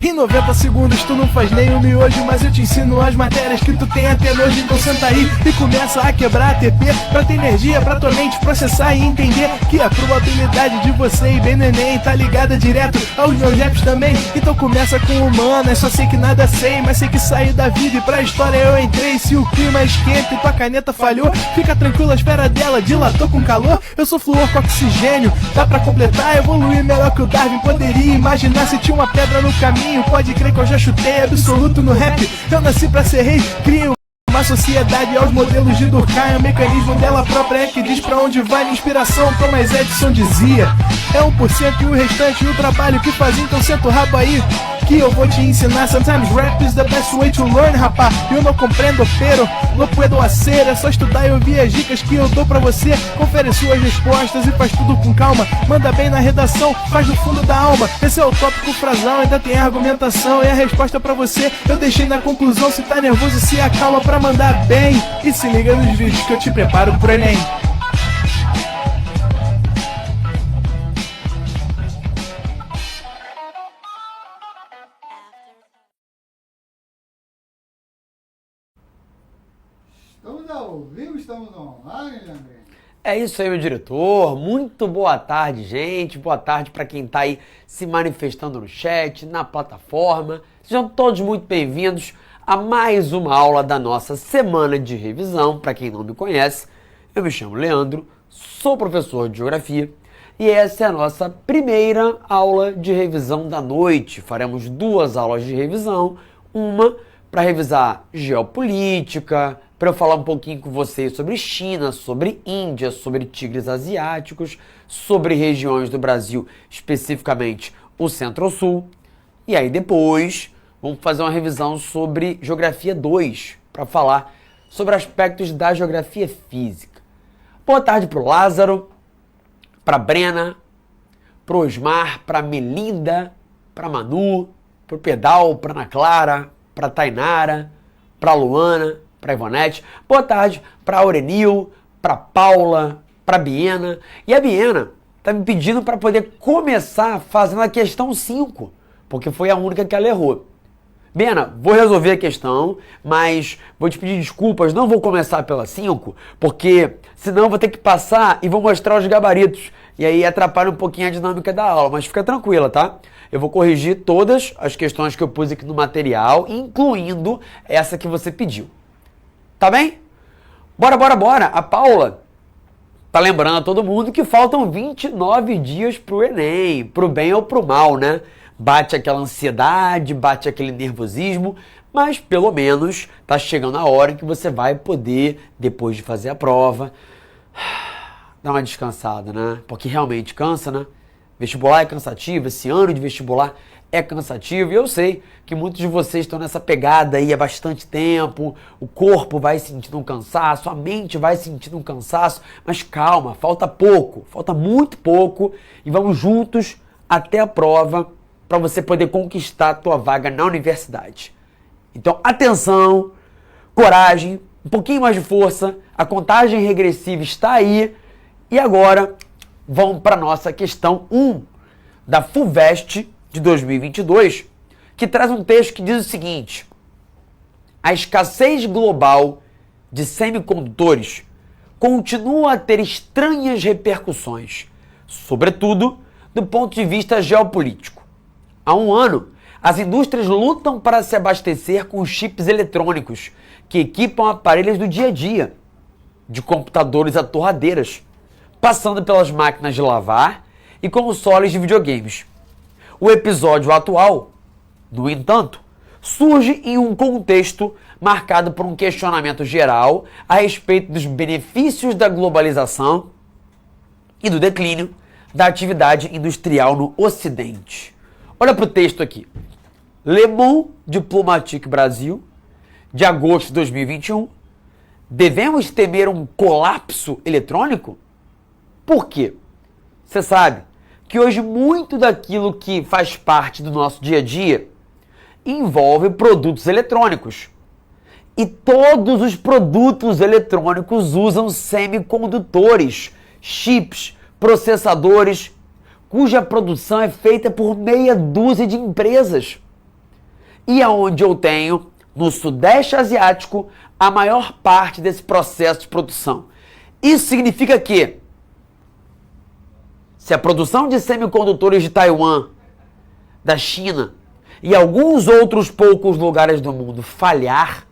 Em 90 segundos tu não faz nem um miojo, mas eu te ensino as matérias que tu tem até nojo. Então senta aí e começa a quebrar a TP pra ter energia, pra tua mente processar e entender que a probabilidade de você ir bem no Enem tá ligada direto aos meus raps também. Então começa com humanas, só sei que nada sei, mas sei que saí da vida e pra história eu entrei. Se o clima esquenta e tua caneta falhou, fica tranquilo, a espera dela dilatou com calor. Eu sou flúor com oxigênio, dá pra completar, evoluir melhor que o Darwin poderia imaginar. Se tinha uma pedra no caminho, pode crer que eu já chutei absoluto no rap. Eu nasci pra ser rei, crio uma sociedade aos modelos de Durkheim. O mecanismo dela própria é que diz pra onde vai minha inspiração. Thomas Edison dizia: é 1% e o restante o trabalho que faz. Então senta o rabo aí que eu vou te ensinar. Sometimes rap is the best way to learn, rapá. Eu não compreendo, pero não puedo hacer. É só estudar e ouvir as dicas que eu dou pra você. Confere suas respostas e faz tudo com calma. Manda bem na redação, faz do fundo da alma. Esse é o tópico frasal, ainda tem argumentação. E a resposta pra você eu deixei na conclusão. Se tá nervoso, se acalma pra mandar bem. E se liga nos vídeos que eu te preparo pro Enem. Estamos ao vivo, estamos online, André. É isso aí, meu diretor. Muito boa tarde, gente. Boa tarde para quem tá aí se manifestando no chat, na plataforma. Sejam todos muito bem-vindos a mais uma aula da nossa semana de revisão. Para quem não me conhece, eu me chamo Leandro, sou professor de Geografia e essa é a nossa primeira aula de revisão da noite. Faremos 2 aulas de revisão, uma para revisar geopolítica, para eu falar um pouquinho com vocês sobre China, sobre Índia, sobre tigres asiáticos, sobre regiões do Brasil, especificamente o Centro-Sul. E aí depois vamos fazer uma revisão sobre Geografia 2, para falar sobre aspectos da geografia física. Boa tarde para o Lázaro, para a Brena, para o Osmar, para a Melinda, para a Manu, para o Pedal, para a Ana Clara, para a Tainara, para a Luana, para a Ivonete. Boa tarde para a Aurenil, para a Paula, para a Biena. E a Biena está me pedindo para poder começar fazendo a questão 5, porque foi a única que ela errou. Biena, vou resolver a questão, mas vou te pedir desculpas, não vou começar pela 5, porque senão eu vou ter que passar e vou mostrar os gabaritos. E aí atrapalha um pouquinho a dinâmica da aula, mas fica tranquila, tá? Eu vou corrigir todas as questões que eu pus aqui no material, incluindo essa que você pediu. Tá bem? Bora! A Paula tá lembrando a todo mundo que faltam 29 dias pro Enem, pro bem ou pro mal, né? Bate aquela ansiedade, bate aquele nervosismo, mas pelo menos tá chegando a hora em que você vai poder, depois de fazer a prova, dar uma descansada, né? Porque realmente cansa, né? Vestibular é cansativo, esse ano de vestibular é cansativo e eu sei que muitos de vocês estão nessa pegada aí há bastante tempo, o corpo vai sentindo um cansaço, a mente vai sentindo um cansaço, mas calma, falta pouco, falta muito pouco e vamos juntos até a prova para você poder conquistar a tua vaga na universidade. Então, atenção, coragem, um pouquinho mais de força, a contagem regressiva está aí e agora vamos para a nossa questão 1 da FUVEST de 2022, que traz um texto que diz o seguinte: a escassez global de semicondutores continua a ter estranhas repercussões, sobretudo do ponto de vista geopolítico. Há um ano, as indústrias lutam para se abastecer com chips eletrônicos que equipam aparelhos do dia a dia, de computadores a torradeiras, passando pelas máquinas de lavar e consoles de videogames. O episódio atual, no entanto, surge em um contexto marcado por um questionamento geral a respeito dos benefícios da globalização e do declínio da atividade industrial no Ocidente. Olha para o texto aqui. Le Monde Diplomatique Brasil, de agosto de 2021. Devemos temer um colapso eletrônico? Por quê? Você sabe que hoje muito daquilo que faz parte do nosso dia a dia envolve produtos eletrônicos. E todos os produtos eletrônicos usam semicondutores, chips, processadores, cuja produção é feita por meia dúzia de empresas. E aonde eu tenho, no Sudeste Asiático, a maior parte desse processo de produção. Isso significa que, se a produção de semicondutores de Taiwan, da China e alguns outros poucos lugares do mundo falhar,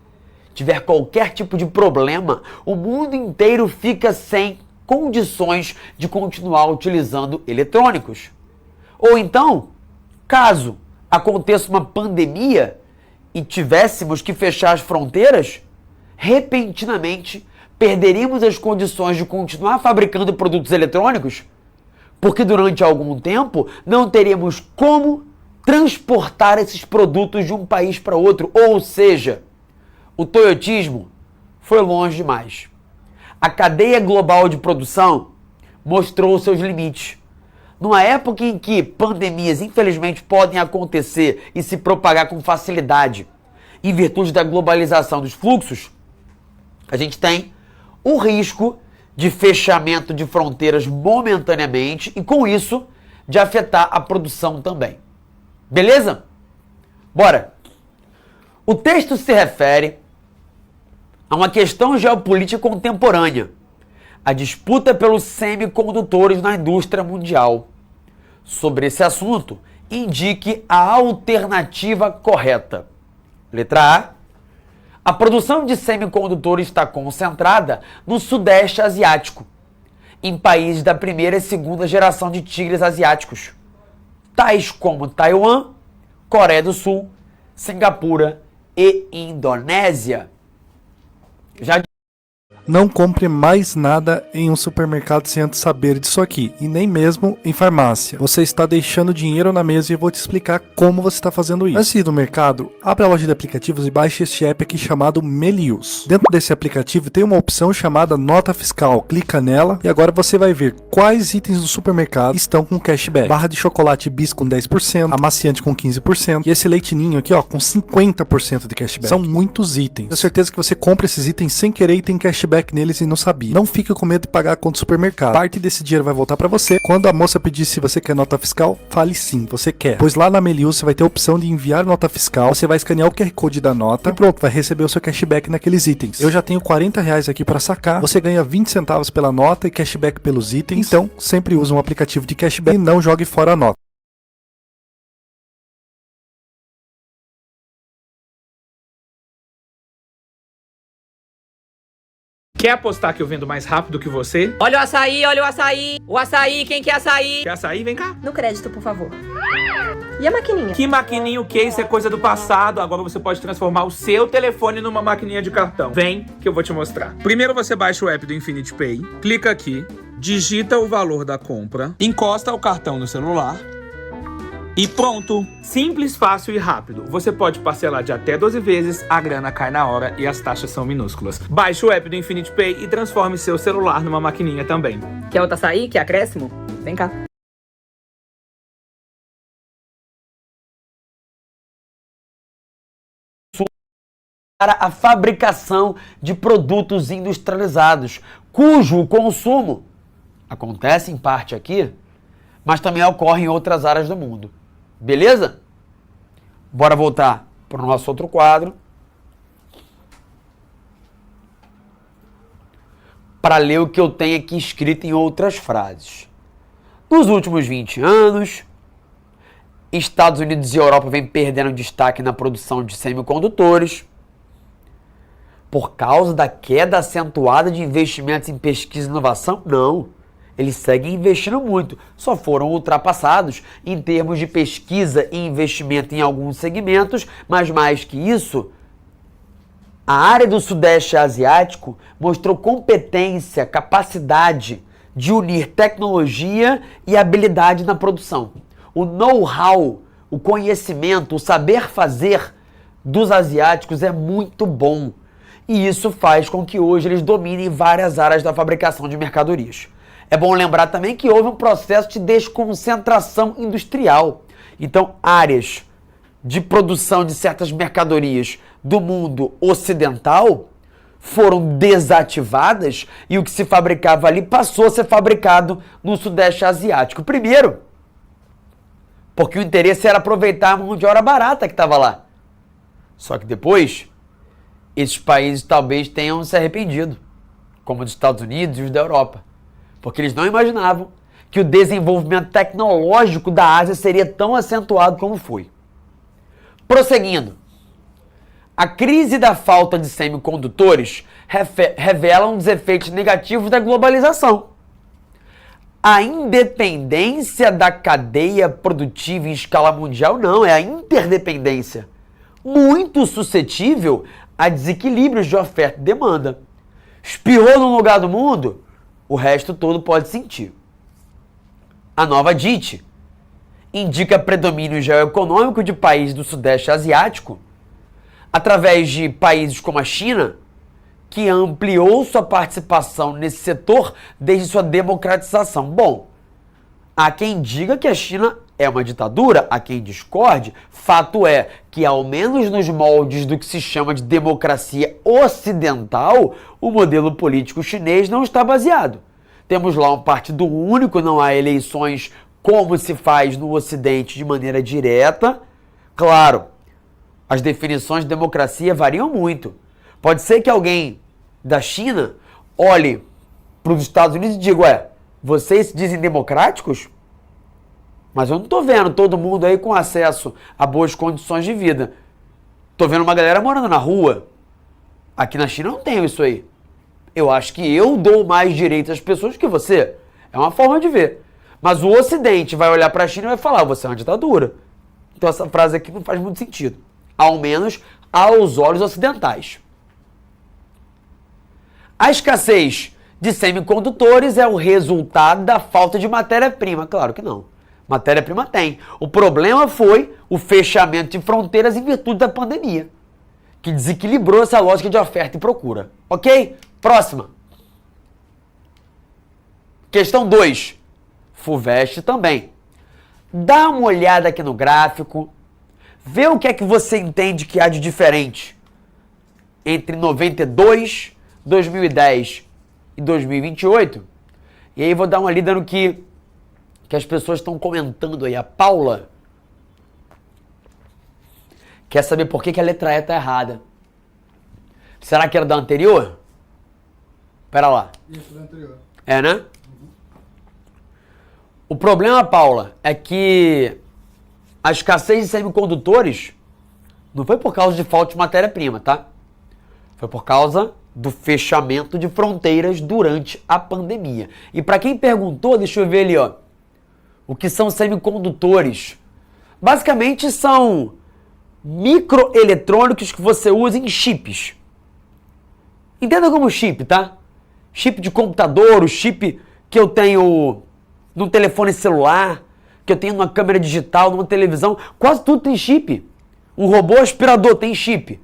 tiver qualquer tipo de problema, o mundo inteiro fica sem condições de continuar utilizando eletrônicos. Ou então, caso aconteça uma pandemia e tivéssemos que fechar as fronteiras, repentinamente perderíamos as condições de continuar fabricando produtos eletrônicos, porque durante algum tempo não teríamos como transportar esses produtos de um país para outro. Ou seja, o toyotismo foi longe demais. A cadeia global de produção mostrou seus limites. Numa época em que pandemias, infelizmente, podem acontecer e se propagar com facilidade, em virtude da globalização dos fluxos, a gente tem o risco de fechamento de fronteiras momentaneamente e, com isso, de afetar a produção também. Beleza? Bora! O texto se refere a uma questão geopolítica contemporânea, a disputa pelos semicondutores na indústria mundial. Sobre esse assunto, indique a alternativa correta. Letra A produção de semicondutores está concentrada no Sudeste Asiático, em países da primeira e segunda geração de tigres asiáticos, tais como Taiwan, Coreia do Sul, Singapura e Indonésia. Não compre mais nada em um supermercado sem antes saber disso aqui, e nem mesmo em farmácia. Você está deixando dinheiro na mesa e eu vou te explicar como você está fazendo isso. Antes de ir no mercado, abra a loja de aplicativos e baixe este app aqui chamado Melius. Dentro desse aplicativo tem uma opção chamada Nota Fiscal. Clica nela e agora você vai ver quais itens do supermercado estão com cashback. Barra de chocolate bis com 10%, amaciante com 15% e esse leite ninho aqui ó com 50% de cashback. São muitos itens. Tenho certeza que você compra esses itens sem querer e tem cashback neles e não sabia. Não fique com medo de pagar a conta do supermercado. Parte desse dinheiro vai voltar para você. Quando a moça pedir se você quer nota fiscal, fale sim, você quer. Pois lá na Melius você vai ter a opção de enviar nota fiscal. Você vai escanear o QR Code da nota e pronto, vai receber o seu cashback naqueles itens. Eu já tenho R$40 aqui para sacar. Você ganha 20 centavos pela nota e cashback pelos itens. Então, sempre use um aplicativo de cashback e não jogue fora a nota. Quer apostar que eu vendo mais rápido que você? Olha o açaí, olha o açaí. O açaí, quem quer açaí? Quer açaí? Vem cá. No crédito, por favor. E a maquininha? Que maquininha o quê? Isso é coisa do passado. Agora você pode transformar o seu telefone numa maquininha de cartão. Vem que eu vou te mostrar. Primeiro você baixa o app do Infinity Pay, clica aqui, digita o valor da compra, encosta o cartão no celular e pronto! Simples, fácil e rápido. Você pode parcelar de até 12 vezes, a grana cai na hora e as taxas são minúsculas. Baixe o app do Infinity Pay e transforme seu celular numa maquininha também. Quer outro açaí? Quer acréscimo? Vem cá. Para a fabricação de produtos industrializados, cujo consumo acontece em parte aqui, mas também ocorre em outras áreas do mundo. Beleza? Bora voltar para o nosso outro quadro. Para ler o que eu tenho aqui escrito em outras frases. Nos últimos 20 anos, Estados Unidos e Europa vêm perdendo destaque na produção de semicondutores por causa da queda acentuada de investimentos em pesquisa e inovação? Não. Eles seguem investindo muito, só foram ultrapassados em termos de pesquisa e investimento em alguns segmentos, mas mais que isso, a área do Sudeste Asiático mostrou competência, capacidade de unir tecnologia e habilidade na produção. O know-how, o conhecimento, o saber fazer dos asiáticos é muito bom. E isso faz com que hoje eles dominem várias áreas da fabricação de mercadorias. É bom lembrar também que houve um processo de desconcentração industrial. Então, áreas de produção de certas mercadorias do mundo ocidental foram desativadas e o que se fabricava ali passou a ser fabricado no Sudeste Asiático. Primeiro, porque o interesse era aproveitar a mão de obra barata que estava lá. Só que depois, esses países talvez tenham se arrependido, como os Estados Unidos e os da Europa, porque eles não imaginavam que o desenvolvimento tecnológico da Ásia seria tão acentuado como foi. Prosseguindo, a crise da falta de semicondutores revela um dos efeitos negativos da globalização. A independência da cadeia produtiva em escala mundial não, é a interdependência, muito suscetível a desequilíbrios de oferta e demanda. Espirrou num lugar do mundo, o resto todo pode sentir. A nova DIT indica predomínio geoeconômico de países do Sudeste Asiático, através de países como a China, que ampliou sua participação nesse setor desde sua democratização. Bom, há quem diga que a China é uma ditadura, há quem discorde. Fato é que, ao menos nos moldes do que se chama de democracia ocidental, o modelo político chinês não está baseado. Temos lá um partido único, não há eleições como se faz no Ocidente de maneira direta. Claro, as definições de democracia variam muito. Pode ser que alguém da China olhe para os Estados Unidos e diga, ué, vocês se dizem democráticos? Mas eu não estou vendo todo mundo aí com acesso a boas condições de vida. Estou vendo uma galera morando na rua. Aqui na China eu não tenho isso aí. Eu acho que eu dou mais direitos às pessoas que você. É uma forma de ver. Mas o Ocidente vai olhar para a China e vai falar, você é uma ditadura. Então essa frase aqui não faz muito sentido. Ao menos aos olhos ocidentais. A escassez de semicondutores é o resultado da falta de matéria-prima. Claro que não. Matéria-prima tem. O problema foi o fechamento de fronteiras em virtude da pandemia, que desequilibrou essa lógica de oferta e procura. Ok? Próxima. Questão 2. FUVEST também. Dá uma olhada aqui no gráfico. Vê o que é que você entende que há de diferente entre 92, 2010 e 2028. E aí vou dar uma lida no que as pessoas estão comentando aí. A Paula quer saber por que a letra E está errada. Será que era da anterior? Pera lá. Isso, da anterior. É, né? O problema, Paula, é que a escassez de semicondutores não foi por causa de falta de matéria-prima, tá? Foi por causa do fechamento de fronteiras durante a pandemia. E para quem perguntou, deixa eu ver ali, ó. O que são semicondutores? Basicamente são microeletrônicos que você usa em chips. Entenda como chip, tá? Chip de computador, o chip que eu tenho num telefone celular, que eu tenho numa câmera digital, numa televisão, quase tudo tem chip. Um robô aspirador tem chip.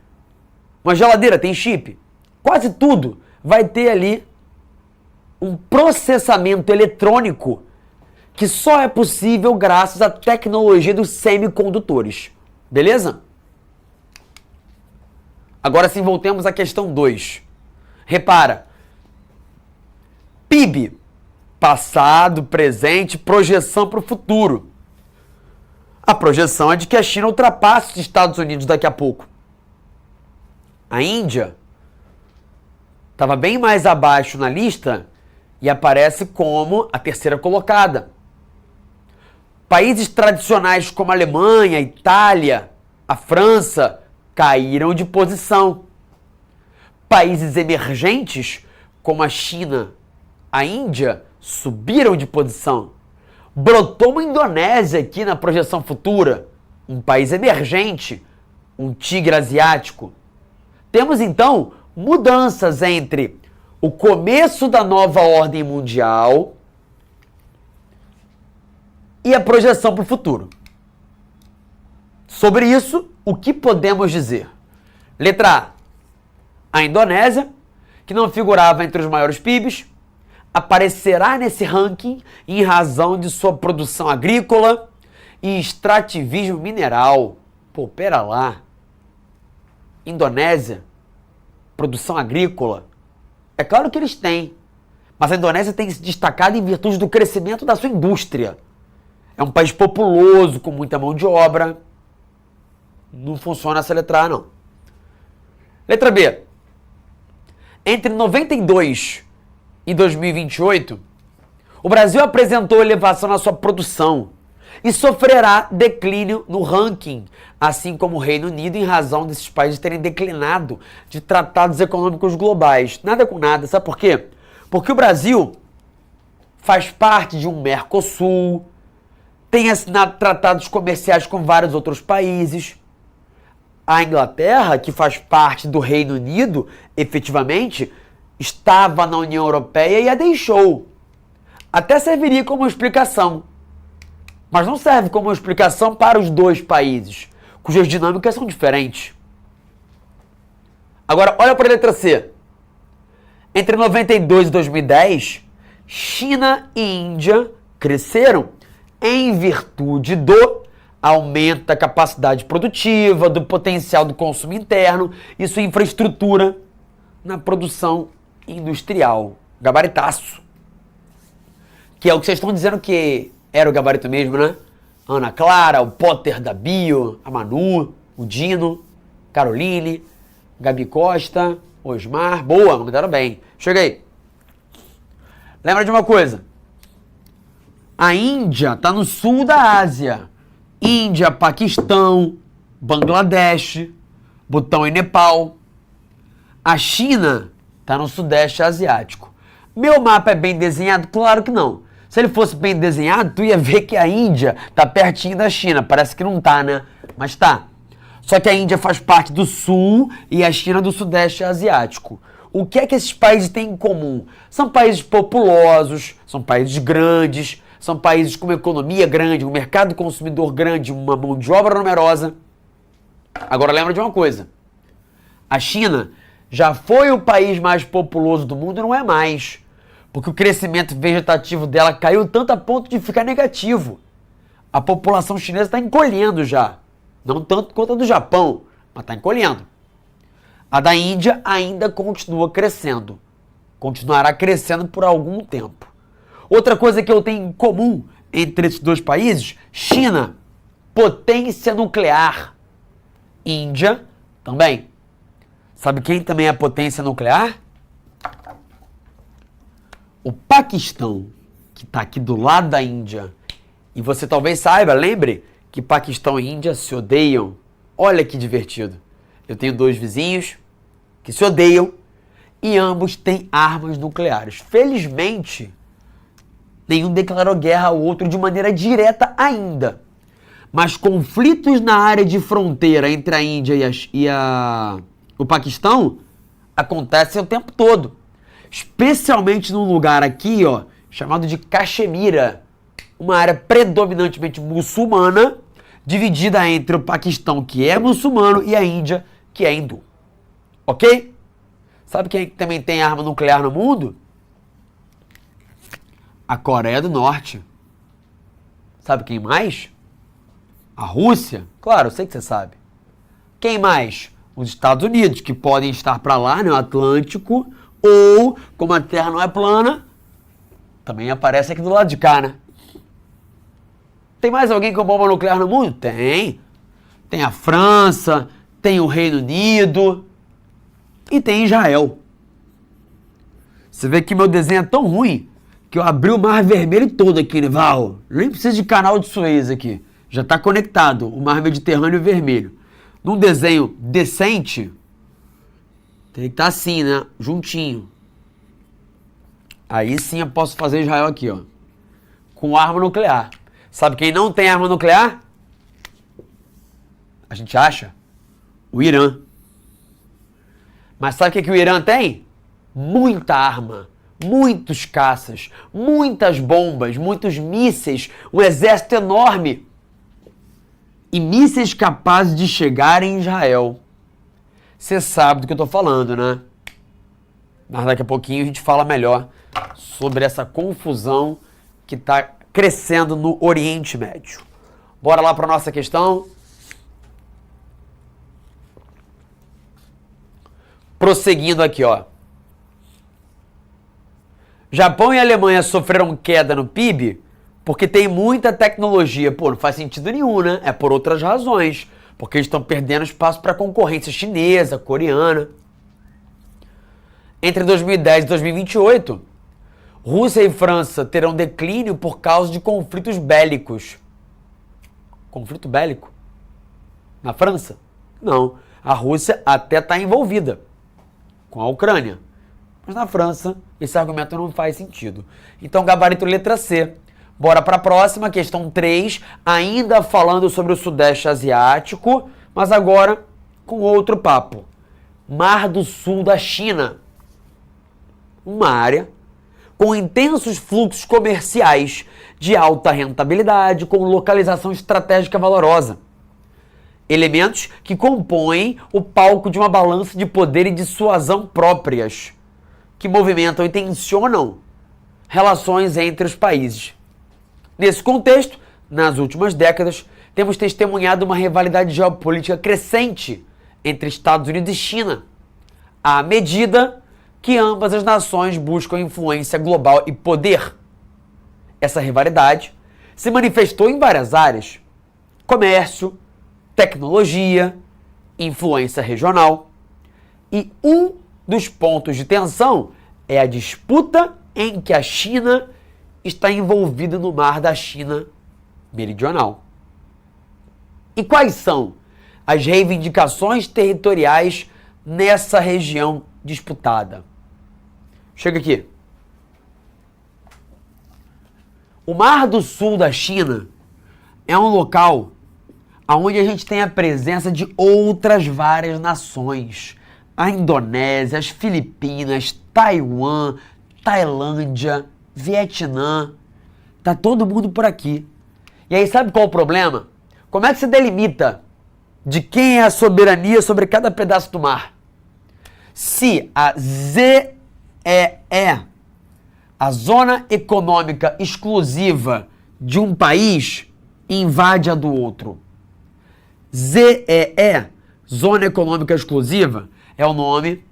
Uma geladeira tem chip. Quase tudo vai ter ali um processamento eletrônico que só é possível graças à tecnologia dos semicondutores. Beleza? Agora sim, voltemos à questão 2. Repara. PIB. Passado, presente, projeção para o futuro. A projeção é de que a China ultrapasse os Estados Unidos daqui a pouco. A Índia estava bem mais abaixo na lista e aparece como a terceira colocada. Países tradicionais como a Alemanha, a Itália, a França caíram de posição. Países emergentes como a China, a Índia subiram de posição. Brotou uma Indonésia aqui na projeção futura, um país emergente, um tigre asiático. Temos então mudanças entre o começo da nova ordem mundial e a projeção para o futuro. Sobre isso, o que podemos dizer? Letra A. A Indonésia, que não figurava entre os maiores PIBs, aparecerá nesse ranking em razão de sua produção agrícola e extrativismo mineral. Pô, pera lá. Indonésia, produção agrícola, é claro que eles têm, mas a Indonésia tem se destacado em virtude do crescimento da sua indústria. É um país populoso, com muita mão de obra. Não funciona essa letra A, não. Letra B. Entre 92 e 2028, o Brasil apresentou elevação na sua produção e sofrerá declínio no ranking, assim como o Reino Unido, em razão desses países terem declinado de tratados econômicos globais. Nada com nada, sabe por quê? Porque o Brasil faz parte de um Mercosul, tem assinado tratados comerciais com vários outros países. A Inglaterra, que faz parte do Reino Unido, efetivamente, estava na União Europeia e a deixou. Até serviria como explicação. Mas não serve como explicação para os dois países, cujas dinâmicas são diferentes. Agora, olha para a letra C. Entre 92 e 2010, China e Índia cresceram em virtude do aumento da capacidade produtiva, do potencial do consumo interno e sua infraestrutura na produção industrial. Gabaritaço. Que é o que vocês estão dizendo que era o gabarito mesmo, né? Ana Clara, o Potter da Bio, a Manu, o Dino, Caroline, Gabi Costa, Osmar. Boa, mandaram bem. Chega aí. Lembra de uma coisa. A Índia está no sul da Ásia. Índia, Paquistão, Bangladesh, Butão e Nepal. A China está no sudeste asiático. Meu mapa é bem desenhado? Claro que não. Se ele fosse bem desenhado, tu ia ver que a Índia tá pertinho da China. Parece que não tá, né? Mas tá. Só que a Índia faz parte do sul e a China do sudeste asiático. O que é que esses países têm em comum? São países populosos, são países grandes, são países com uma economia grande, um mercado consumidor grande, uma mão de obra numerosa. Agora lembra de uma coisa. A China já foi o país mais populoso do mundo e não é mais. Porque o crescimento vegetativo dela caiu tanto a ponto de ficar negativo. A população chinesa está encolhendo já. Não tanto quanto a do Japão, mas está encolhendo. A da Índia ainda continua crescendo. Continuará crescendo por algum tempo. Outra coisa que eu tenho em comum entre esses dois países, China, potência nuclear. Índia, também. Sabe quem também é potência nuclear? O Paquistão, que está aqui do lado da Índia. E você talvez saiba, lembre, que Paquistão e Índia se odeiam. Olha que divertido. Eu tenho dois vizinhos que se odeiam e ambos têm armas nucleares. Felizmente, nenhum declarou guerra ao outro de maneira direta ainda. Mas conflitos na área de fronteira entre a Índia e o Paquistão acontecem o tempo todo. Especialmente num lugar aqui, ó, chamado de Caxemira, uma área predominantemente muçulmana, dividida entre o Paquistão, que é muçulmano, e a Índia, que é hindu. Ok? Sabe quem também tem arma nuclear no mundo? A Coreia do Norte. Sabe quem mais? A Rússia. Claro, eu sei que você sabe. Quem mais? Os Estados Unidos, que podem estar para lá, no Atlântico, ou, como a Terra não é plana, também aparece aqui do lado de cá, né? Tem mais alguém com bomba nuclear no mundo? Tem. Tem a França, tem o Reino Unido e tem Israel. Você vê que meu desenho é tão ruim que eu abri o Mar Vermelho todo aqui, né, Val? Nem precisa de canal de Suez aqui. Já está conectado, o Mar Mediterrâneo Vermelho. Num desenho decente, tem que estar assim, né? Juntinho. Aí sim eu posso fazer Israel aqui, ó. Com arma nuclear. Sabe quem não tem arma nuclear? A gente acha? O Irã. Mas sabe o que o Irã tem? Muita arma, muitos caças, muitas bombas, muitos mísseis, um exército enorme. E mísseis capazes de chegar em Israel. Você sabe do que eu tô falando, né? Mas daqui a pouquinho a gente fala melhor sobre essa confusão que está crescendo no Oriente Médio. Bora lá para nossa questão. Prosseguindo aqui, ó. Japão e Alemanha sofreram queda no PIB porque tem muita tecnologia. Pô, não faz sentido nenhum, né? É por outras razões. Porque eles estão perdendo espaço para concorrência chinesa, coreana. Entre 2010 e 2028, Rússia e França terão declínio por causa de conflitos bélicos. Conflito bélico? Na França? Não. A Rússia até está envolvida com a Ucrânia. Mas na França, esse argumento não faz sentido. Então, gabarito letra C. Bora para a próxima, questão 3, ainda falando sobre o Sudeste Asiático, mas agora com outro papo. Mar do Sul da China. Uma área com intensos fluxos comerciais de alta rentabilidade, com localização estratégica valorosa. Elementos que compõem o palco de uma balança de poder e dissuasão próprias, que movimentam e tensionam relações entre os países. Nesse contexto, nas últimas décadas, temos testemunhado uma rivalidade geopolítica crescente entre Estados Unidos e China, à medida que ambas as nações buscam influência global e poder. Essa rivalidade se manifestou em várias áreas: comércio, tecnologia, influência regional. E um dos pontos de tensão é a disputa em que a China está envolvida no Mar da China Meridional. E quais são as reivindicações territoriais nessa região disputada? Chega aqui. O Mar do Sul da China é um local onde a gente tem a presença de outras várias nações. A Indonésia, as Filipinas, Taiwan, Tailândia, Vietnã. Tá todo mundo por aqui. E aí, sabe qual é o problema? Como é que se delimita de quem é a soberania sobre cada pedaço do mar? Se a ZEE, a zona econômica exclusiva de um país, invade a do outro. ZEE, zona econômica exclusiva, é o nome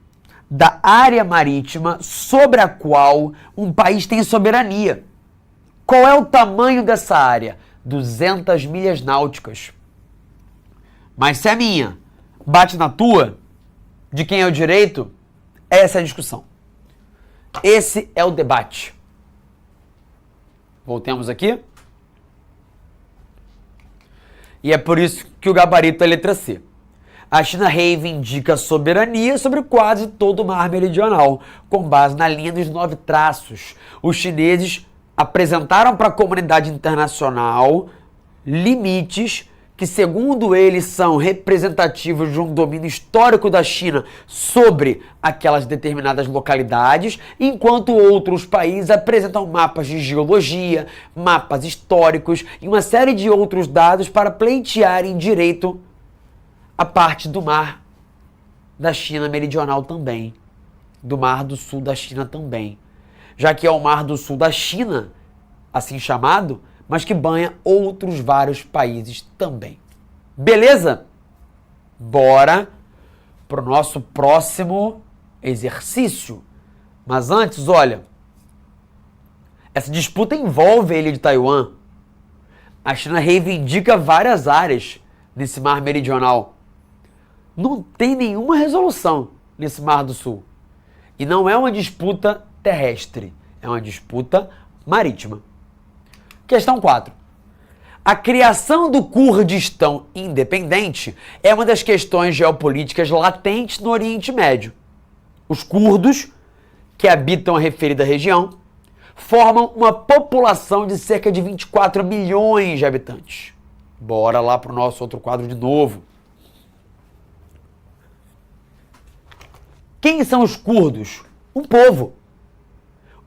da área marítima sobre a qual um país tem soberania. Qual é o tamanho dessa área? 200 milhas náuticas. Mas se é minha, bate na tua, de quem é o direito? Essa é a discussão. Esse é o debate. Voltemos aqui. E é por isso que o gabarito é letra C. A China reivindica soberania sobre quase todo o mar meridional, com base na linha dos 9 traços. Os chineses apresentaram para a comunidade internacional limites que, segundo eles, são representativos de um domínio histórico da China sobre aquelas determinadas localidades, enquanto outros países apresentam mapas de geologia, mapas históricos e uma série de outros dados para pleitearem direito a parte do mar da China meridional também, do Mar do Sul da China também, já que é o Mar do Sul da China, assim chamado, mas que banha outros vários países também. Beleza? Bora pro nosso próximo exercício. Mas antes, olha, essa disputa envolve a ilha de Taiwan. A China reivindica várias áreas nesse mar meridional. Não tem nenhuma resolução nesse Mar do Sul. E não é uma disputa terrestre, é uma disputa marítima. Questão 4. A criação do Kurdistão independente é uma das questões geopolíticas latentes no Oriente Médio. Os curdos, que habitam a referida região, formam uma população de cerca de 24 milhões de habitantes. Bora lá para o nosso outro quadro de novo. Quem são os curdos? Um povo.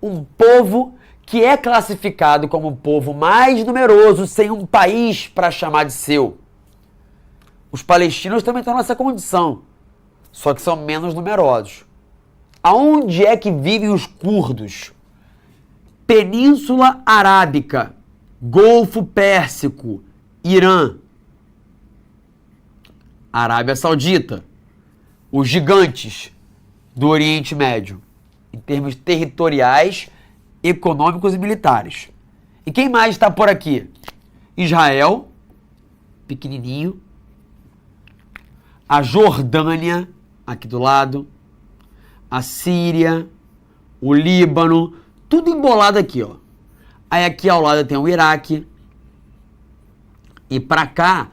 Um povo que é classificado como o povo mais numeroso sem um país para chamar de seu. Os palestinos também estão nessa condição, só que são menos numerosos. Aonde é que vivem os curdos? Península Arábica, Golfo Pérsico, Irã, Arábia Saudita, os gigantes, do Oriente Médio, em termos territoriais, econômicos e militares. E quem mais está por aqui? Israel, pequenininho. A Jordânia, aqui do lado. A Síria, o Líbano, tudo embolado aqui, ó. Aí aqui ao lado tem o Iraque. E para cá,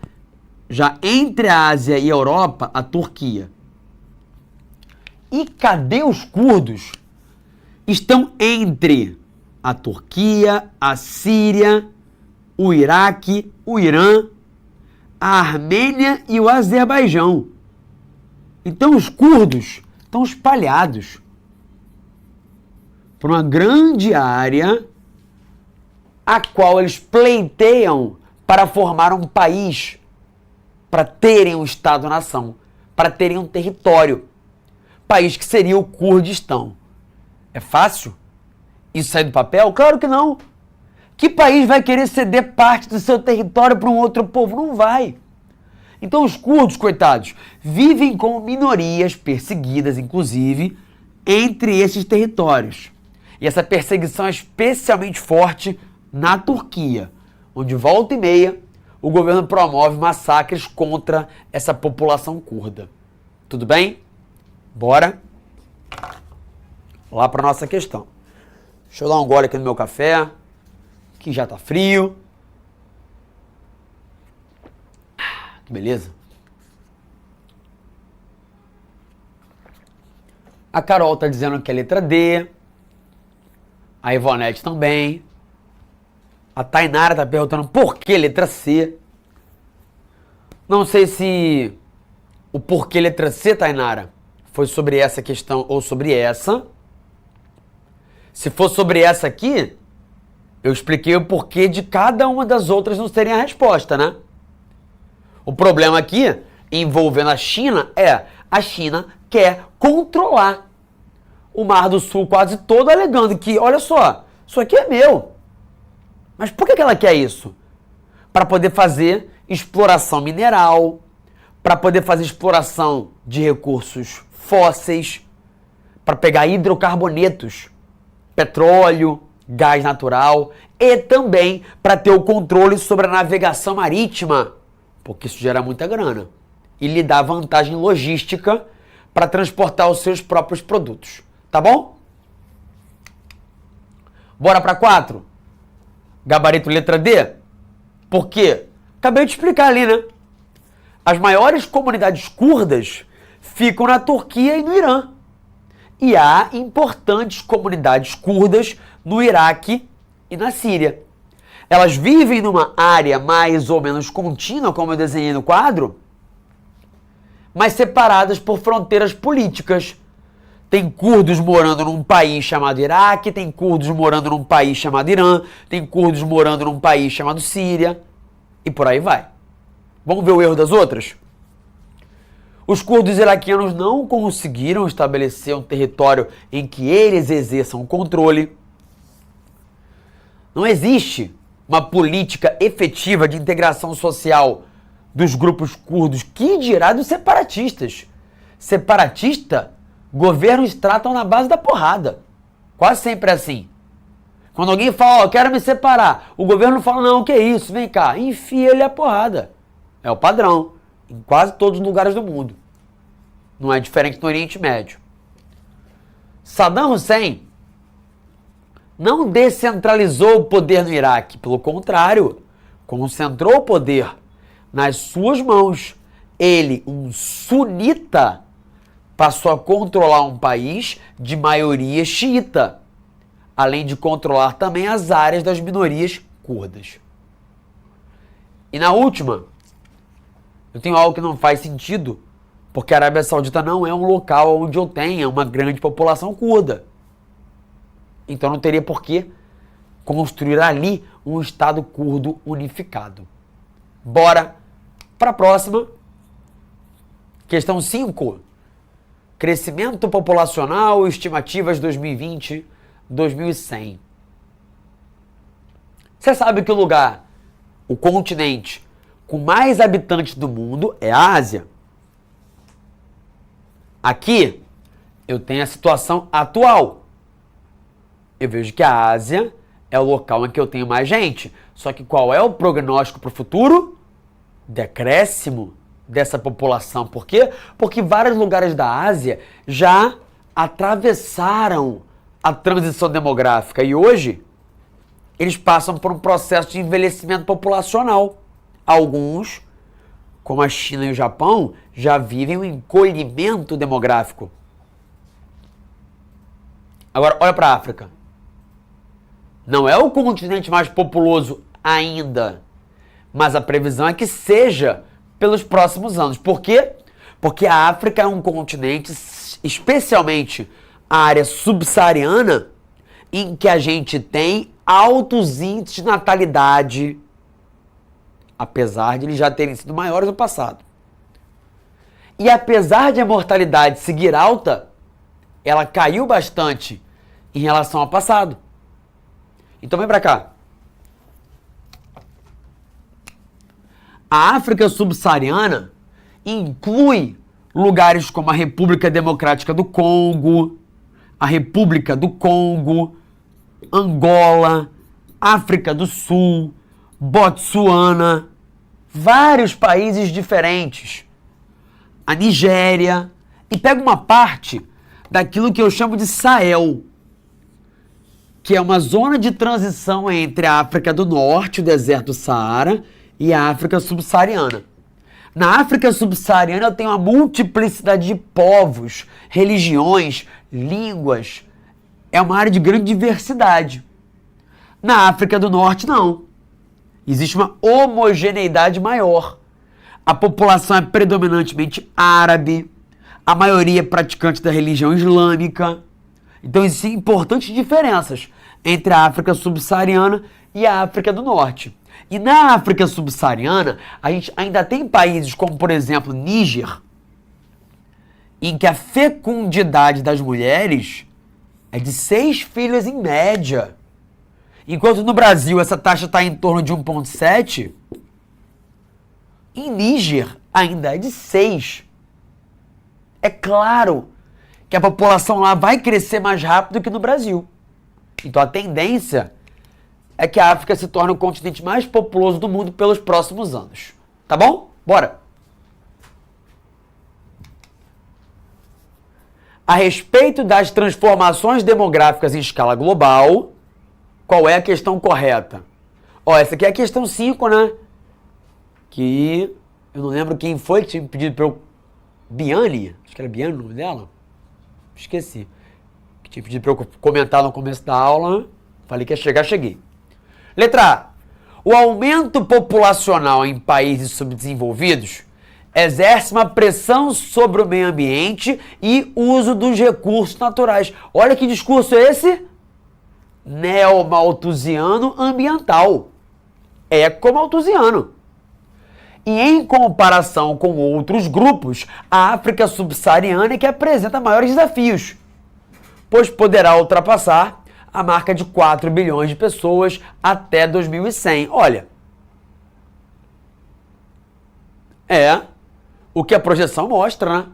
já entre a Ásia e a Europa, a Turquia. E cadê os curdos? Estão entre a Turquia, a Síria, o Iraque, o Irã, a Armênia e o Azerbaijão. Então os curdos estão espalhados por uma grande área a qual eles pleiteiam para formar um país, para terem um Estado-nação, para terem um território. País que seria o Kurdistão. É fácil isso sair do papel? Claro que não. Que país vai querer ceder parte do seu território para um outro povo? Não vai. Então os curdos, coitados, vivem como minorias perseguidas, inclusive, entre esses territórios. E essa perseguição é especialmente forte na Turquia, onde volta e meia o governo promove massacres contra essa população curda. Tudo bem? Bora lá para nossa questão. Deixa eu dar um gole aqui no meu café, que já tá frio. Que beleza. A Carol tá dizendo que é letra D. A Ivonete também. A Tainara tá perguntando por que letra C. Não sei se o porquê letra C, Tainara, foi sobre essa questão ou sobre essa. Se for sobre essa aqui, eu expliquei o porquê de cada uma das outras não terem a resposta, né? O problema aqui, envolvendo a China, é a China quer controlar o Mar do Sul quase todo, alegando que, olha só, isso aqui é meu. Mas por que ela quer isso? Para poder fazer exploração mineral, para poder fazer exploração de recursos fósseis, para pegar hidrocarbonetos, petróleo, gás natural e também para ter o controle sobre a navegação marítima, porque isso gera muita grana e lhe dá vantagem logística para transportar os seus próprios produtos. Tá bom? Bora para 4? Gabarito letra D? Por quê? Acabei de explicar ali, né? As maiores comunidades curdas ficam na Turquia e no Irã. E há importantes comunidades curdas no Iraque e na Síria. Elas vivem numa área mais ou menos contínua, como eu desenhei no quadro, mas separadas por fronteiras políticas. Tem curdos morando num país chamado Iraque, tem curdos morando num país chamado Irã, tem curdos morando num país chamado Síria, e por aí vai. Vamos ver o erro das outras? Os curdos iraquianos não conseguiram estabelecer um território em que eles exerçam controle. Não existe uma política efetiva de integração social dos grupos curdos, que dirá dos separatistas. Separatista, governos tratam na base da porrada. Quase sempre é assim. Quando alguém fala, ó, quero me separar, o governo fala, não, o que é isso? Vem cá, enfia ele a porrada. É o padrão, em quase todos os lugares do mundo. Não é diferente no Oriente Médio. Saddam Hussein não descentralizou o poder no Iraque, pelo contrário, concentrou o poder nas suas mãos. Ele, um sunita, passou a controlar um país de maioria xiita, além de controlar também as áreas das minorias curdas. E na última, eu tenho algo que não faz sentido, porque a Arábia Saudita não é um local onde eu tenha uma grande população curda. Então não teria por que construir ali um Estado curdo unificado. Bora para a próxima. Questão 5. Crescimento populacional, estimativas 2020-2100. Você sabe que o lugar, o continente com mais habitantes do mundo é a Ásia. Aqui eu tenho a situação atual. Eu vejo que a Ásia é o local em que eu tenho mais gente. Só que qual é o prognóstico para o futuro? Decréscimo dessa população. Por quê? Porque vários lugares da Ásia já atravessaram a transição demográfica e hoje eles passam por um processo de envelhecimento populacional. Alguns, como a China e o Japão, já vivem um encolhimento demográfico. Agora, olha para a África. Não é o continente mais populoso ainda, mas a previsão é que seja pelos próximos anos. Por quê? Porque a África é um continente, especialmente a área subsaariana, em que a gente tem altos índices de natalidade, apesar de eles já terem sido maiores no passado. E apesar de a mortalidade seguir alta, ela caiu bastante em relação ao passado. Então vem pra cá. A África subsaariana inclui lugares como a República Democrática do Congo, a República do Congo, Angola, África do Sul, Botsuana, vários países diferentes, a Nigéria, e pega uma parte daquilo que eu chamo de Sahel, que é uma zona de transição entre a África do Norte, o deserto do Saara, e a África subsaariana. Na África subsaariana eu tenho uma multiplicidade de povos, religiões, línguas. É uma área de grande diversidade. Na África do Norte, não. Existe uma homogeneidade maior. A população é predominantemente árabe, a maioria é praticante da religião islâmica. Então existem importantes diferenças entre a África subsaariana e a África do Norte. E na África subsaariana, a gente ainda tem países como, por exemplo, Níger, em que a fecundidade das mulheres é de 6 filhos em média. Enquanto no Brasil essa taxa está em torno de 1,7, em Níger ainda é de 6. É claro que a população lá vai crescer mais rápido que no Brasil. Então a tendência é que a África se torne o continente mais populoso do mundo pelos próximos anos. Tá bom? Bora! A respeito das transformações demográficas em escala global, qual é a questão correta? Ó, essa aqui é a questão 5, né? Que eu não lembro quem foi que tinha me pedido para eu... Biane? Acho que era Biane o nome dela? Esqueci. Que tinha pedido para eu comentar no começo da aula. Falei que ia chegar, cheguei. Letra A. O aumento populacional em países subdesenvolvidos exerce uma pressão sobre o meio ambiente e uso dos recursos naturais. Olha que discurso é esse? Neomalthusiano ambiental. Ecomalthusiano. E em comparação com outros grupos, a África subsaariana é que apresenta maiores desafios, pois poderá ultrapassar a marca de 4 bilhões de pessoas até 2100. Olha, é o que a projeção mostra, né?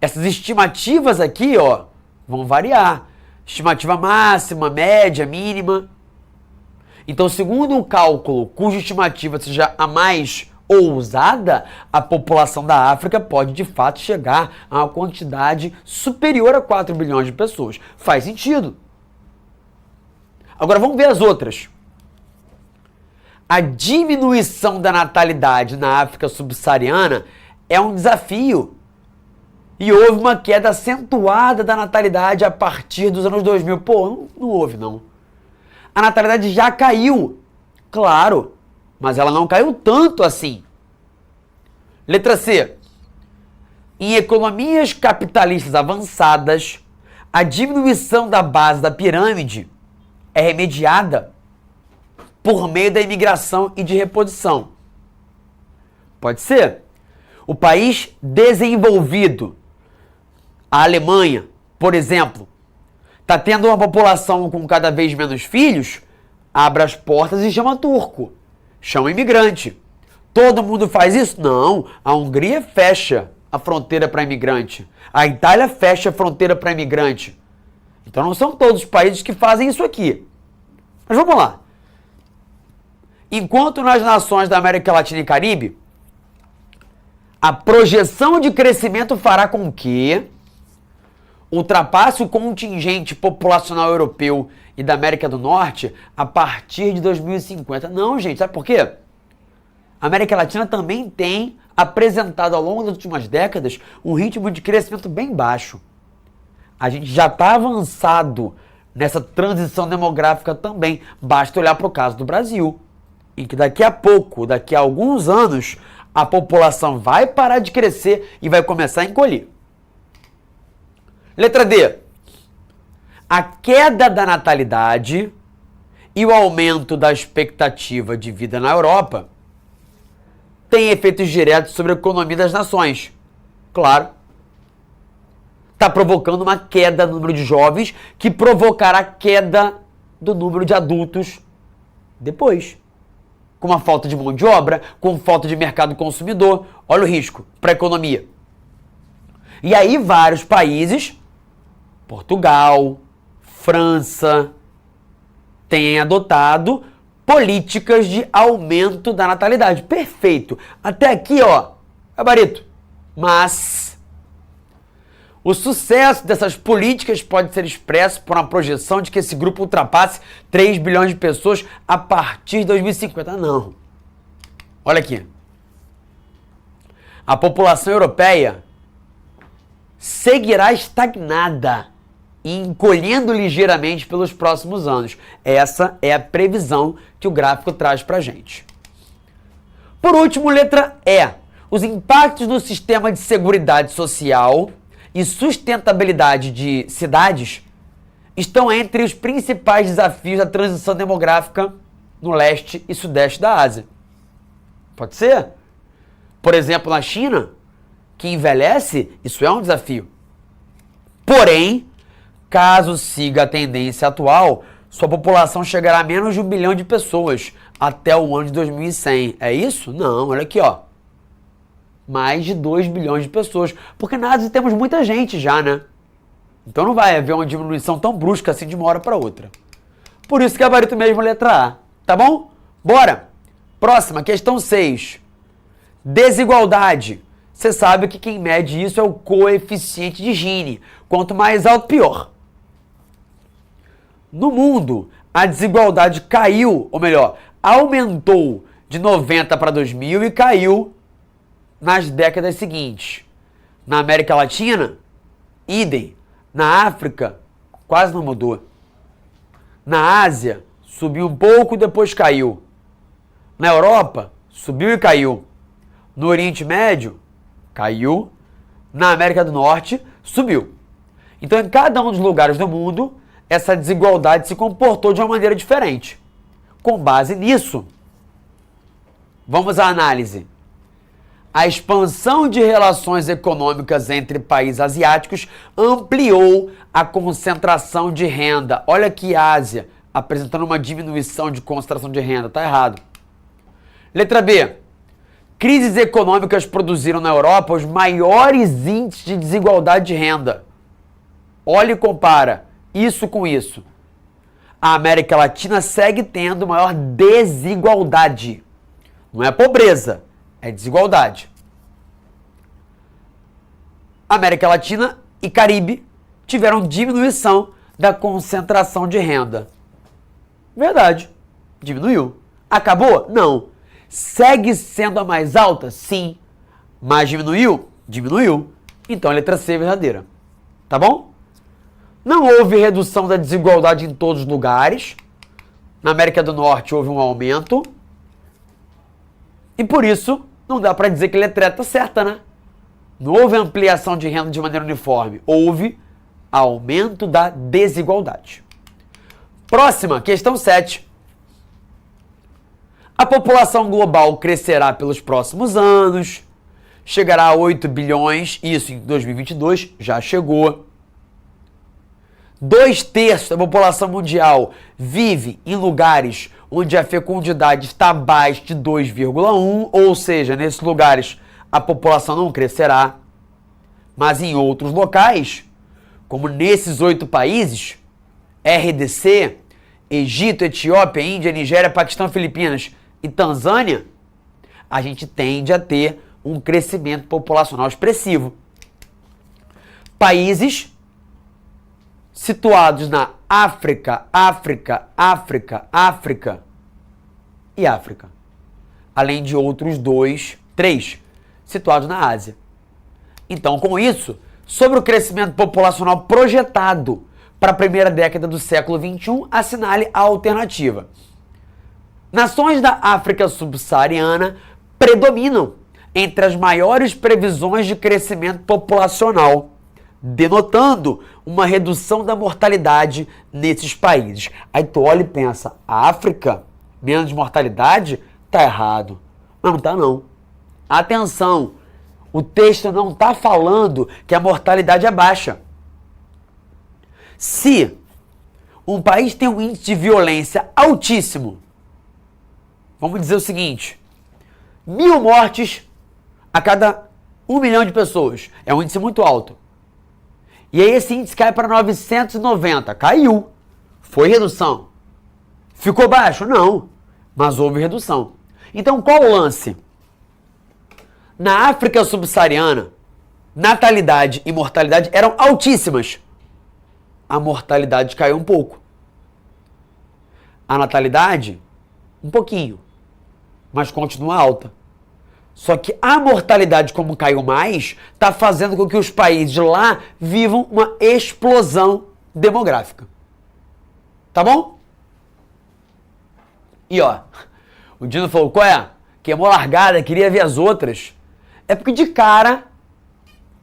Essas estimativas aqui, ó, vão variar. Estimativa máxima, média, mínima. Então, segundo um cálculo cuja estimativa seja a mais ousada, a população da África pode de fato chegar a uma quantidade superior a 4 bilhões de pessoas. Faz sentido. Agora vamos ver as outras. A diminuição da natalidade na África subsaariana é um desafio. E houve uma queda acentuada da natalidade a partir dos anos 2000. Pô, não houve não. A natalidade já caiu, claro, mas ela não caiu tanto assim. Letra C. Em economias capitalistas avançadas, a diminuição da base da pirâmide é remediada por meio da imigração e de reposição. Pode ser. O país desenvolvido, a Alemanha, por exemplo, está tendo uma população com cada vez menos filhos, abre as portas e chama turco, chama imigrante. Todo mundo faz isso? Não, a Hungria fecha a fronteira para imigrante. A Itália fecha a fronteira para imigrante. Então não são todos os países que fazem isso aqui. Mas vamos lá. Enquanto nas nações da América Latina e Caribe, a projeção de crescimento fará com que ultrapasse o contingente populacional europeu e da América do Norte a partir de 2050. Não, gente, sabe por quê? A América Latina também tem apresentado ao longo das últimas décadas um ritmo de crescimento bem baixo. A gente já está avançado nessa transição demográfica também. Basta olhar para o caso do Brasil, em que daqui a pouco, daqui a alguns anos, a população vai parar de crescer e vai começar a encolher. Letra D. A queda da natalidade e o aumento da expectativa de vida na Europa tem efeitos diretos sobre a economia das nações. Claro. Está provocando uma queda no número de jovens que provocará queda do número de adultos depois. Com uma falta de mão de obra, com falta de mercado consumidor. Olha o risco para a economia. E aí vários países, Portugal, França, têm adotado políticas de aumento da natalidade. Perfeito. Até aqui, ó, gabarito. Mas o sucesso dessas políticas pode ser expresso por uma projeção de que esse grupo ultrapasse 3 bilhões de pessoas a partir de 2050. Não. Olha aqui. A população europeia seguirá estagnada e encolhendo ligeiramente pelos próximos anos. Essa é a previsão que o gráfico traz pra gente. Por último, letra E. Os impactos no sistema de seguridade social e sustentabilidade de cidades estão entre os principais desafios da transição demográfica no leste e sudeste da Ásia. Pode ser? Por exemplo, na China, que envelhece, isso é um desafio. Porém, caso siga a tendência atual, sua população chegará a menos de 1 bilhão de pessoas até o ano de 2100. É isso? Não, olha aqui, ó. Mais de 2 bilhões de pessoas. Porque na Ásia temos muita gente já, né? Então não vai haver uma diminuição tão brusca assim de uma hora para outra. Por isso, gabarito mesmo, letra A. Tá bom? Bora! Próxima, questão 6. Desigualdade. Você sabe que quem mede isso é o coeficiente de Gini. Quanto mais alto, pior. No mundo, a desigualdade caiu, ou melhor, aumentou de 90 para 2000 e caiu nas décadas seguintes. Na América Latina, idem. Na África, quase não mudou. Na Ásia, subiu um pouco e depois caiu. Na Europa, subiu e caiu. No Oriente Médio, caiu. Na América do Norte, subiu. Então, em cada um dos lugares do mundo, essa desigualdade se comportou de uma maneira diferente. Com base nisso, vamos à análise. A expansão de relações econômicas entre países asiáticos ampliou a concentração de renda. Olha aqui a Ásia apresentando uma diminuição de concentração de renda. Tá errado. Letra B. Crises econômicas produziram na Europa os maiores índices de desigualdade de renda. Olha e compara isso com isso. A América Latina segue tendo maior desigualdade. Não é pobreza, é desigualdade. América Latina e Caribe tiveram diminuição da concentração de renda. Verdade, diminuiu. Acabou? Não. Segue sendo a mais alta? Sim. Mas diminuiu? Diminuiu. Então a letra C é verdadeira. Tá bom? Não houve redução da desigualdade em todos os lugares. Na América do Norte houve um aumento. E por isso, não dá para dizer que a letra E está certa, né? Não houve ampliação de renda de maneira uniforme. Houve aumento da desigualdade. Próxima, questão 7. A população global crescerá pelos próximos anos. Chegará a 8 bilhões, isso em 2022, já chegou. 2/3 da população mundial vive em lugares onde a fecundidade está abaixo de 2,1, ou seja, nesses lugares a população não crescerá. Mas em outros locais, como nesses 8 países, RDC, Egito, Etiópia, Índia, Nigéria, Paquistão, Filipinas e Tanzânia, a gente tende a ter um crescimento populacional expressivo. Países situados na África e África. Além de outros 3 situados na Ásia. Então, com isso, sobre o crescimento populacional projetado para a primeira década do século XXI, assinale a alternativa. Nações da África subsaariana predominam entre as maiores previsões de crescimento populacional, denotando uma redução da mortalidade nesses países. Aí tu olha e pensa, África, menos mortalidade? Tá errado. Mas não tá não. Atenção, o texto não está falando que a mortalidade é baixa. Se um país tem um índice de violência altíssimo, vamos dizer o seguinte, 1000 mortes a cada 1 milhão de pessoas, é um índice muito alto. E aí esse índice cai para 990, caiu, foi redução. Ficou baixo? Não, mas houve redução. Então qual o lance? Na África subsaariana, natalidade e mortalidade eram altíssimas. A mortalidade caiu um pouco. A natalidade, um pouquinho, mas continua alta. Só que a mortalidade, como caiu mais, está fazendo com que os países lá vivam uma explosão demográfica. Tá bom? E ó, o Dino falou, qual é? Queimou a largada, queria ver as outras. É porque de cara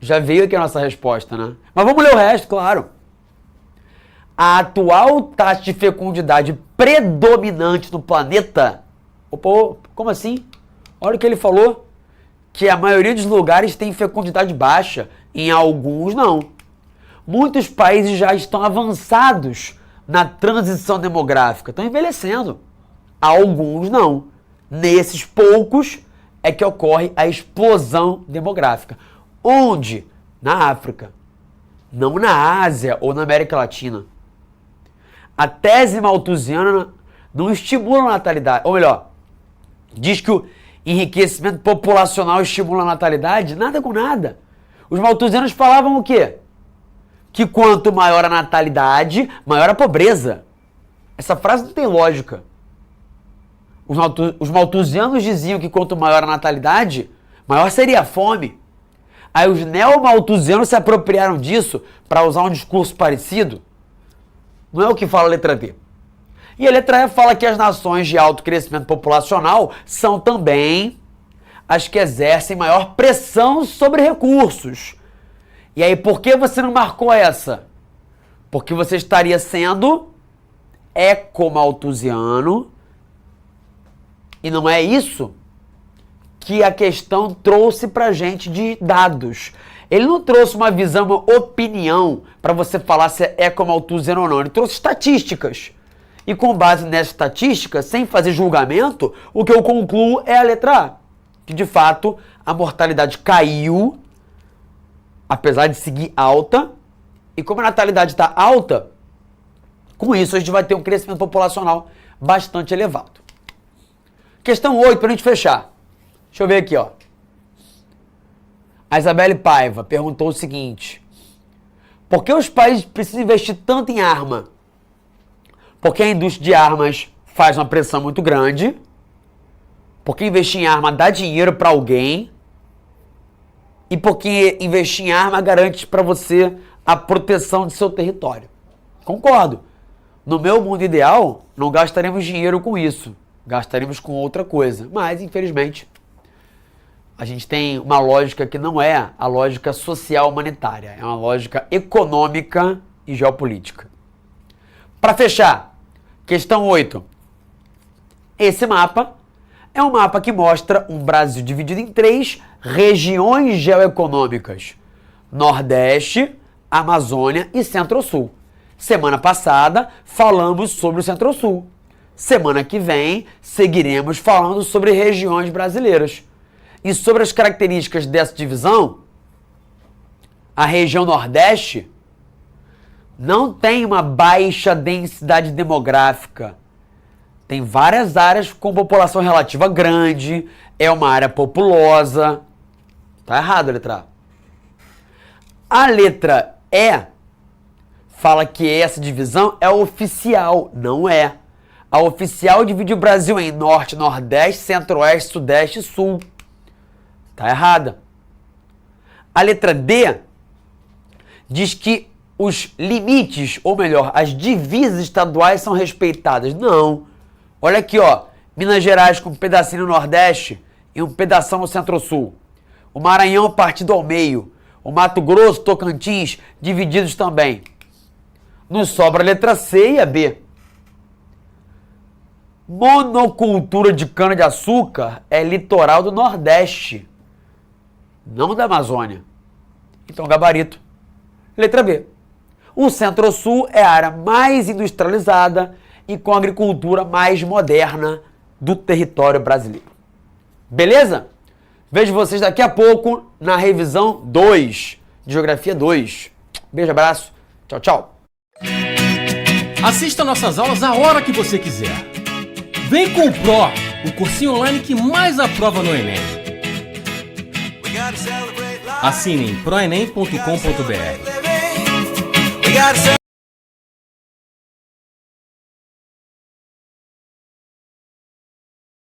já veio aqui a nossa resposta, né? Mas vamos ler o resto, claro. A atual taxa de fecundidade predominante no planeta... Opa, como assim? Olha o que ele falou. Que a maioria dos lugares tem fecundidade baixa. Em alguns, não. Muitos países já estão avançados na transição demográfica. Estão envelhecendo. Alguns, não. Nesses poucos é que ocorre a explosão demográfica. Onde? Na África. Não na Ásia ou na América Latina. A tese malthusiana não estimula a natalidade. Ou melhor, diz que o enriquecimento populacional estimula a natalidade? Nada com nada. Os malthusianos falavam o quê? Que quanto maior a natalidade, maior a pobreza. Essa frase não tem lógica. Os malthusianos diziam que quanto maior a natalidade, maior seria a fome. Aí os neo-malthusianos se apropriaram disso para usar um discurso parecido. Não é o que fala a letra B. E a letra E fala que as nações de alto crescimento populacional são também as que exercem maior pressão sobre recursos. E aí, por que você não marcou essa? Porque você estaria sendo ecomalthusiano. E não é isso que a questão trouxe pra gente de dados. Ele não trouxe uma visão, uma opinião para você falar se é ecomalthusiano ou não. Ele trouxe estatísticas. E com base nessa estatística, sem fazer julgamento, o que eu concluo é a letra A. Que de fato a mortalidade caiu, apesar de seguir alta. E como a natalidade está alta, com isso a gente vai ter um crescimento populacional bastante elevado. Questão 8, para a gente fechar. Deixa eu ver aqui, ó. A Isabelle Paiva perguntou o seguinte. Por que os países precisam investir tanto em arma? Porque a indústria de armas faz uma pressão muito grande. Porque investir em arma dá dinheiro para alguém. E porque investir em arma garante para você a proteção de seu território. Concordo. No meu mundo ideal, não gastaremos dinheiro com isso. Gastaremos com outra coisa. Mas, infelizmente, a gente tem uma lógica que não é a lógica social humanitária. É uma lógica econômica e geopolítica. Para fechar, questão 8. Esse mapa é um mapa que mostra um Brasil dividido em 3 regiões geoeconômicas. Nordeste, Amazônia e Centro-Sul. Semana passada, falamos sobre o Centro-Sul. Semana que vem, seguiremos falando sobre regiões brasileiras. E sobre as características dessa divisão, a região Nordeste não tem uma baixa densidade demográfica. Tem várias áreas com população relativa grande, é uma área populosa. Tá errado a letra A. A letra E fala que essa divisão é oficial, não é. A oficial divide o Brasil em Norte, Nordeste, Centro-Oeste, Sudeste e Sul. Tá errada. A letra D diz que os limites, ou melhor, as divisas estaduais são respeitadas. Não. Olha aqui, ó. Minas Gerais com um pedacinho no Nordeste e um pedação no Centro-Sul. O Maranhão partido ao meio. O Mato Grosso, Tocantins, divididos também. Nos sobra a letra C e a B. Monocultura de cana-de-açúcar é litoral do Nordeste, não da Amazônia. Então, gabarito. Letra B. O Centro-Sul é a área mais industrializada e com a agricultura mais moderna do território brasileiro. Beleza? Vejo vocês daqui a pouco na revisão 2, de Geografia 2. Beijo, abraço. Tchau, tchau. Assista nossas aulas a hora que você quiser. Vem com o Pro, o cursinho online que mais aprova no Enem. Assine em proenem.com.br.